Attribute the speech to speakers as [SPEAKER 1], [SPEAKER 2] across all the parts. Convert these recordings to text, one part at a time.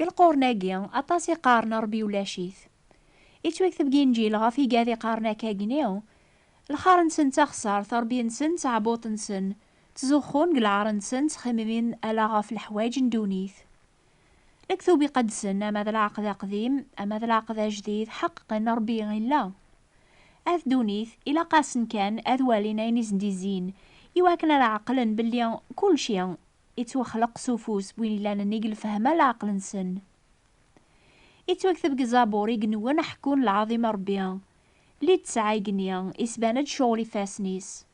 [SPEAKER 1] قلقورناكي أطاسي قارن ربي ولا شيث. يتوكتب جينجيل غافي قاذي قارنا كاقنيو. الخار نسن تخسر تربي نسن تعبوط نسن. تزخون قلعار نسن تخممين ألا غاف الحوايج ندونيث. لكثوبي قدسن أما ذا العقد قديم أما ذا العقد جديد حقا ربي غلا. أذ دونيث إلا قاسن كان أذ والينين زنديزين يواكن العقل بلي كل شيء يتوخلق سوفوس بوين لانا نيقل فهمه العقل نسن. يتوكتب قزابوري قنوان حكون العظيم ربيا لي تسعى قنيا إسباند شغلي فاسنيس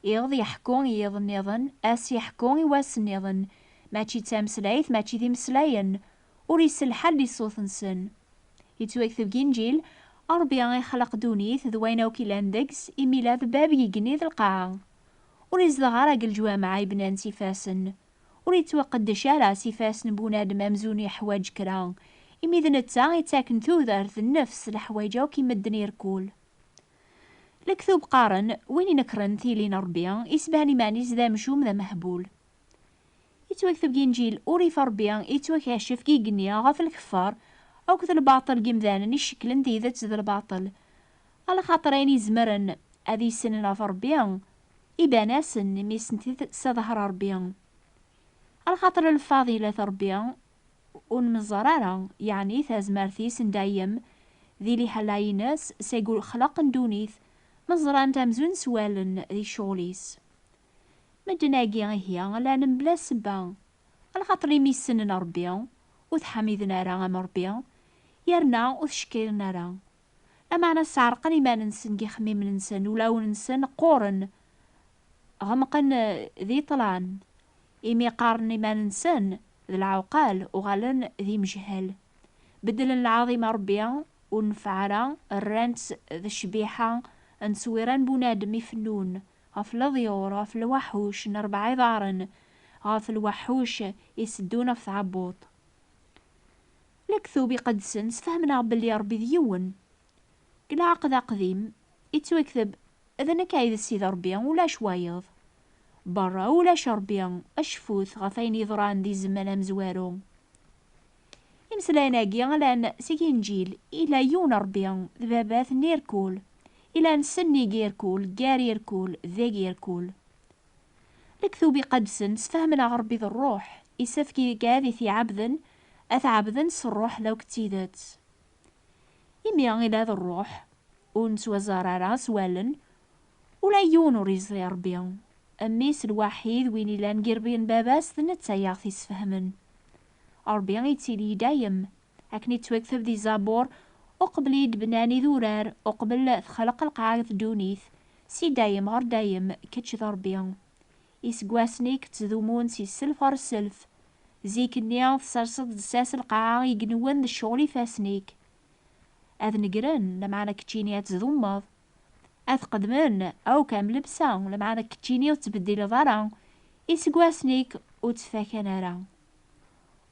[SPEAKER 1] يغض يحكون يظن يظن أس يحكون يواسن يظن ماشي تامسلايث ماشي ذي مسلاين وريس الحل يصوث نسن. يتوكتب جنجيل ربيا يخلق دونيث ذوينو كيلاندكس إميلاد باب يقني ذي القاعة وريز غرق الجوامع يبنان سيفاسن وريتوقد شارع سيفاسن بونادم ممزوني حواج كران إميذن التا يتاكن ثوذر ذي النفس الحوايجا وكيما الدنيا ركول. لكثوب قارن وين نكرن ثيلين ربيا يسباني مانيس ذا مشوم ذا مهبول. يتوكثب جنجيل أوريف ربيا يتوكاشف كي قنيا غاف الكفار أو كثل الباطل قمذانا يشكلن ذي ذات ذا الباطل على خاطرين يزمرن أذي سننا في ربيا إباناسن ميسن سظهر ربيا على خاطر الفاضلة ربيا ونمزرارا يعني ثازمارثيس دايم ذي لي حلايناس سيقول خلق دونيث مزران تامزون سوالن ذي شغليس مدناقي هي لا نمبلا سبا على خاطر يميسن ربيا وتحميذنا راه مربيا يرنا وتشكيلنا راه لما أنا سعرقني ما ننسن كي خميم ننسن ولا وننسن قورن غمقن ذي طلعن إمي قارني ما ننسن ذي العوقال وغالن ذي مجهل بدل العظيم ربيا ونفعرا الرانت ذي الشبيحة نسويران بونادم يفنون غاف الضيور غاف الوحوش نربع ضارن غاف الوحوش يسدونا في عبوط. لكثوبي قدسن سفهمنا بلي ربي ذيون قلا عقد قديم يتوكذب إذا نكايد السيد ربيا ولا شوايض برا ولا شربيا أشفوث غفين يضران دي زمان مزوارو يمسلانا لان سيكينجيل إلا يون ربيا ذبابات نيركول إلا نسني غيركول غاريركول ذا غيركول. لكثوبي قدسن سفهمنا غربي ذا الروح يسفكي كاذي في عبدن أثعبدن سروح لو كتيدت يميا إلى ذا الروح ونسوى زرارا سوالن ولا يونو ريزي ربيا أميس الوحيد وين إلا نقربين باباس ثنتا في سفهمن ربيا يتيلي دايم أكني توكثب ذي زابور وقبل يدبناني ذورار وقبل خلق القاعد دونيث سي دايم غير دايم كتش ذا ربيا يسقواسنيك تذومون سي السلف غير السلف زيك النيا تصرصد دساس القاعة يقنون ذا الشغل فاسنيك أذ نقرن لمعنا كتشيني تزومض أذ قدمن أو كام لبسا لمعنا كتشيني وتبدل ضرا يسقواسنيك وتفاكن راه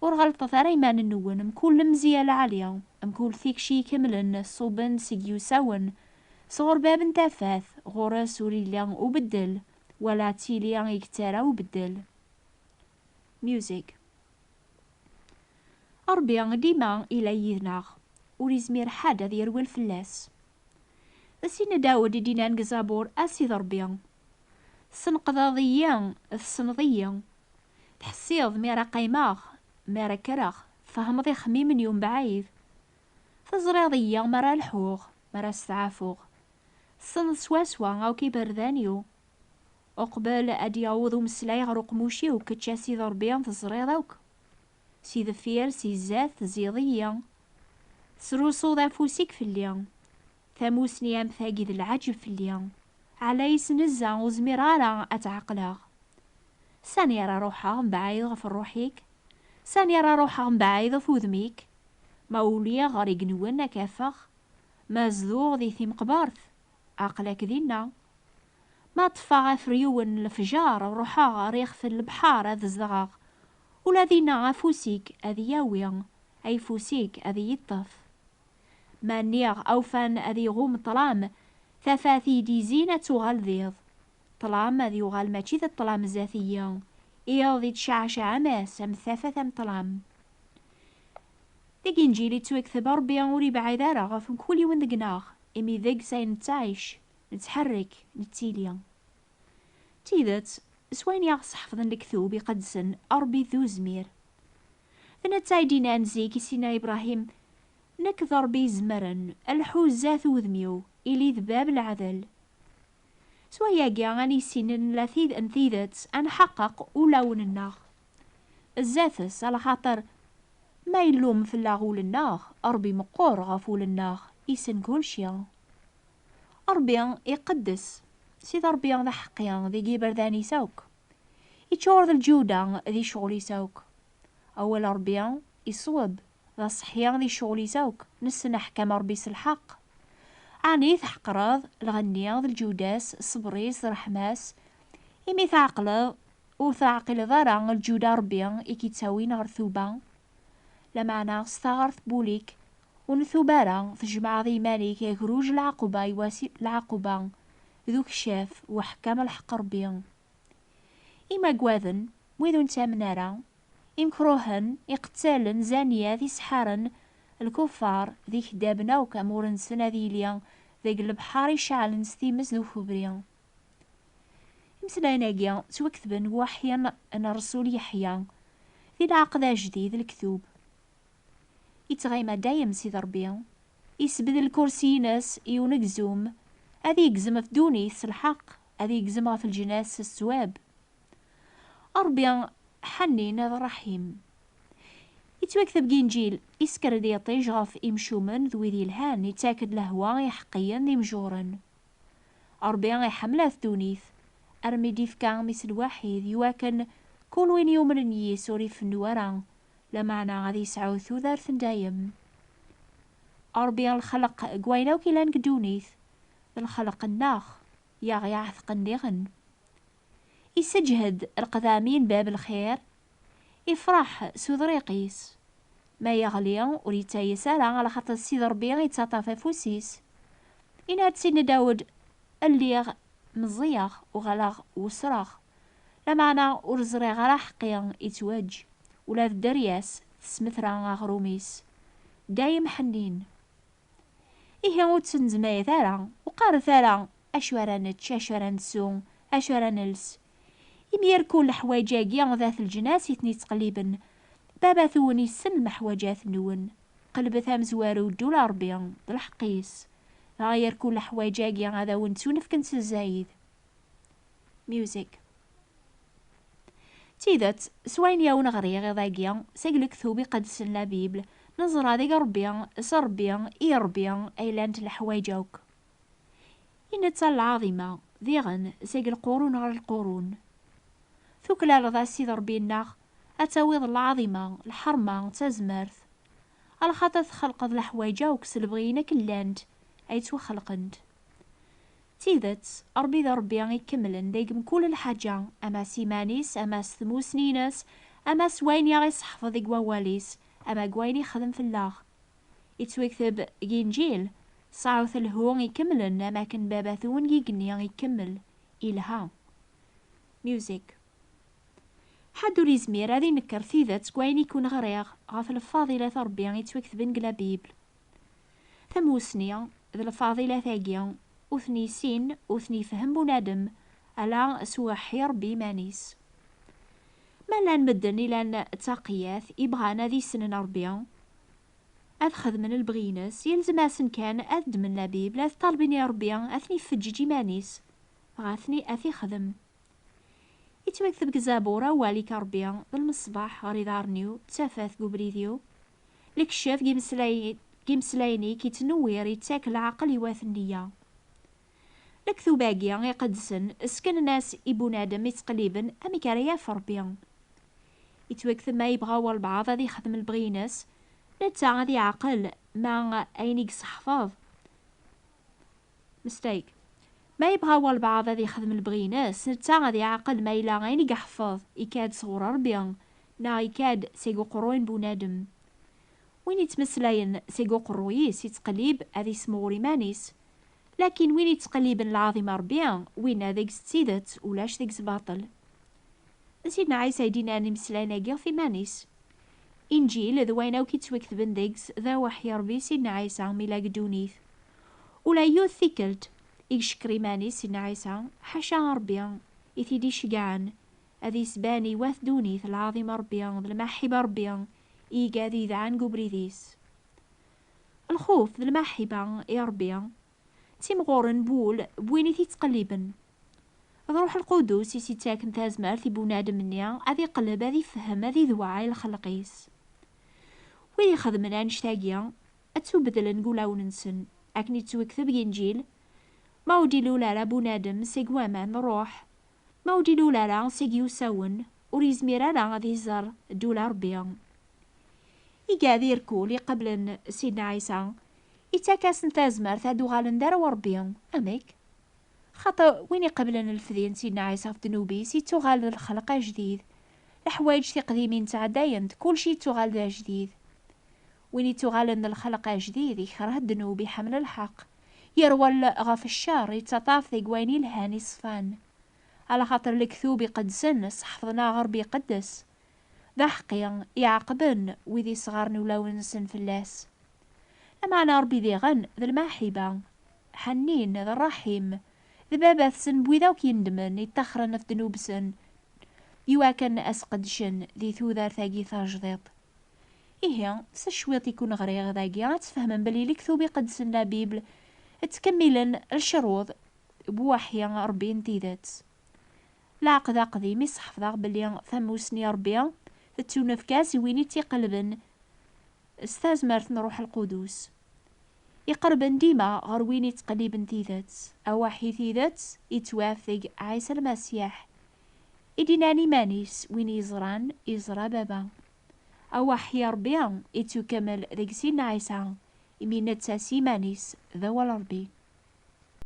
[SPEAKER 1] ورغلطة ثري ما ننون مكل مزيالة عالية مكل فيك شي كملن صوبن سيجيوساون صغر باب تافاث غورس وريليا وبدل ولا تيليا يكتارا وبدل. ميوزيك ربيا ديما إلا يذناغ وريزمير حدا ذي يروي الفلاس السينة داود دينا نقزابور أسي ضربيا سنقضاضيا السنضيا تحسيض ميرا قيماغ ميرا كراغ فهم ذي خميم يوم بعيد تزريضيا مرا الحوغ مرا السعافوغ سن سواسوا أو كيبردانيو أقبل أدي عوضو مسلاي غروق موشي وكتشاسي ضربيا تزريضوك سي ذفير سي زات زيضيا سروسو ذا فوسيك في اليوم ثاموسني ثاقي ذي العجب في اليوم على يسنزا وزميرارا أتعقلاغ سان يرى روحا بعيض في روحيك سان يرى روحا بعيض في وذميك موليا غريق نوانا كافخ ما زذوغ ذي ثيم قبارث عقلك ذينا ما طفى فريون الفجار روحا غريخ في البحار هذا الزغاغ ولا ذينا فوسيك أذي ياويا أي فوسيك أذي يطف ما نيغ أو فان أذي غوم طلام ثفاثي دي زينة غالذيض طلام أذي غال ماشي ذا الطلام الزاثية إيا ذي تشعشع ماس أم ثفاث أم طلام ديك إنجيل يتوكتب ربي وري بعيد راه غف كل يوم دقناغ إمي ذاك ساين نتعيش نتحرك نتيليا تيدت سوين يغص حفظن الكتوب يقدسن أربي ذو زمير ثنا تايدينا نزيك سينا إبراهيم نكذر بي زمرن الحوز ذات وذميو إلي ذباب العدل سويا جا غاني سنن لثيذ أنثيذت أنحقق ولون الناغ الزاثس على خاطر ما يلوم في اللاغول الناغ أربي مقور غفول الناغ يسن كل شيء أربيان يقدس سيد أربيان ذا حقيان ذي جيبر ذاني سوك يتشور ذا الجودة ذي شغلي سوك أول أربيان يصوب ذا صحيان ذي شغلي سوك نسن أحكام ربي الحق عنيث حقراض الغنيان ذا الجوداس الصبريس رحماس إمي ثعقل وثعقل ذرا الجودة ربيان إكي تساوي نار ثوبان لمعنا ستغرث بوليك ونثوبارا في جماعة ذي مالك يخروج العقوبة يواسي العقوبة ذوك شاف وحكام الحق ربيان إما قواذن ويذون تامنارا إمكروهن يقتالن زانيات يسحارن الكفار ذي خدابنا وكامورن سنة ذي ليا ذي البحار يشعلن ستيمس ذو فبريان مسلاينا جيا سوا كتبن وحيا أن الرسول يحيى ذي العقد جديد الكتوب يتغيما دايم سيد ربيان يسبد الكرسي ناس يونكزوم هذي يقزم في دونيس الحق هذي يقزم في الجناس السواب أربيان حنين هذا رحيم يتوكتب جينجيل يسكر دي طيج غاف إمشومن ذوي ذي الهان يتاكد لهوا يحقيا ذي مجورن أربيان يحمله في دونيث أرمي ديف كان مثل واحد يواكن كل وين يومن يسوري في النوران لمعنى غادي يسعو ثوذار دايم أربيان الخلق قويناو كيلان قدونيث الخلق الناخ ياغي عثق النغن يسجهد القدامين باب الخير يفرح سوذريقيس ما يغليان وريتا يسالا على خاطر السيد ربيان يتساطا فوسيس إنا تسين داود الليغ مزيغ وغلاغ وسراغ لمعنى ورزري غرا حقيان يتواج ولا الدرياس تسمثرا غروميس دايم حنين إيه وتسن زمايا ثارا وقار ثارا أشوارا نتش أشوارا نسون أشوارا نلس يمير كل حوايجاكيا ذات الجناس يثني تقليبا بابا ثوني السن محواجات نون قلب ثام زوارو الدولار ربيان بالحقيس غاير كل حوايجاكيا هذا ونسون في كنس الزايد ميوزيك تيدت سوين ياون غريغ ذاكيا سيقلك ثوبي قد سن بيبل نظرا ذيك ربيان سربيان اي ربيان ايلانت الحوايجاوك إن العظيمة ذيغن سيق القرون غير القرون ثوكلا رضا سيد ربي الناغ أتاويض العظيمة الحرمة تزمرث على خاطر خلق الحوايجاوك سلبغينا كلاند أي توخلقند تيدت أربي ذا ربي يكملن دايقم كل الحاجة أما سيمانيس أما ثموسنينس أما سوين يغيس حفظ قواليس أما قوين يخدم في الله يتوكتب جينجيل صاوث الهون يكملن أما كان باباثون يقني يكمل إلها ميوزيك حدو ليزمير هذي نكر ثيذات قوين يكون غريغ غاف الفاضلة ربي يتوكتبن قلا بيبل ثموسنيا ذا الفاضلة ثاقيا وثني سين وثني فهم بنادم على سواحي ربي مانيس ما لان مدني لان تاقياث يبغانا ذي سنن ربيان أذ من البغينس يلزم أسن كان أذد من لبيب لا طالبيني ربيان أثني فججي مانيس غاثني أثي خدم يتوكتب كزابورة واليك ربيان بالمصباح غري دارنيو تسافاث قبريديو لك شاف جيمسلايني كي تنوير يتاكل عقل يواث النية لك ثو باقيا يقدسن اسكن الناس يبونادم يتقليبن أمي كاريا فربيان يتوكتب ما يبغاو البعض هذي يخدم البغينس نتا غادي عقل مع أينيك صحفاض مستيك ما يبغاو البعض هذي يخدم البغيناس نتا غادي عقل ما إلا أينيك حفاظ يكاد صغور ربيان نا يكاد سيقو قروين بونادم وين يتمسلاين سيقو قرويس يتقليب هذي سموري مانيس لكن وين يتقليبن العظيم ربيان وين هذيك ستيدت ولاش ذيك باطل سيدنا عيسى يدينا نمسلاين أجيغ في مانيس إنجيل ذ وين أوكي توكتبن ديكس ذا وحي ربي سيدنا عيسى ميلا قدونيث ولا يوثيكلت إيشكريماني سيدنا عيسى حاشا ربي إثيدي شقعان أذي سباني واث دونيث العظيم ربي ذا المحبة ربي إيقاذي ذعان قبريذيس الخوف ذا المحبة يا ربي تيمغورن بول بويني تيتقلبن روح القدوس يسيتاكن تازمار في بنادم منيا أذي قلب أذي فهم أذي ذوعي الخلقيس ويدي خدمنا نشتاقيا أتوبدل نقول وننسن أكني توكثب إنجيل ما ودي لولا بنادم سيقوامان روح ما ودي لولا سيقيو ساون وريزميرا لا غادي يزار دولا ربيا إيقاذي ركولي قبل سيدنا عيسى إتاكاس نتازمار ثادو غالندار وربيا أميك خاطر وين قبلن الفذين سيدنا عيسى في ذنوبي سيتو غال الخلق جديد الحوايج قديمين تاع داينت كلشي تغال ذا جديد وين تغالن الخلق جديد يكره الذنوب يحمل الحق يروى غاف الشر يتطاف ذي قويني الهاني صفان على خاطر الكثوب يقدسن صحفظنا غربي يقدس ذا حقيا يعقبن وذي صغار ولاو نسن في اللاس أما أنا ربي ذي غن ذا المحبة حنين ذا الرحيم ذا بابا سن بويذا وكيندمن يتخرن في ذنوب سن يواكن أسقدشن ذي ثوذار ثاقي ثاجضيط إيه سشويط يكون غريغ ذاقي تفهمن بلي لكثوبي قدسن لا بيبل تكملن الشروط بوحيا ربي انتيذات العقد قديم يصحف ذاق بلي ثموسني ربيا تتونف كاس ويني تيقلبن استازمرت نروح القدوس يقربن ديما غير وين يتقليبن تيذات أواحي تيذات يتوافق عيسى المسيح إديناني مانيس وين يزران يزرى بابا أواحي ربيا يتكمل ذيك سيدنا عيسى يمين تساسي مانيس ذا والربي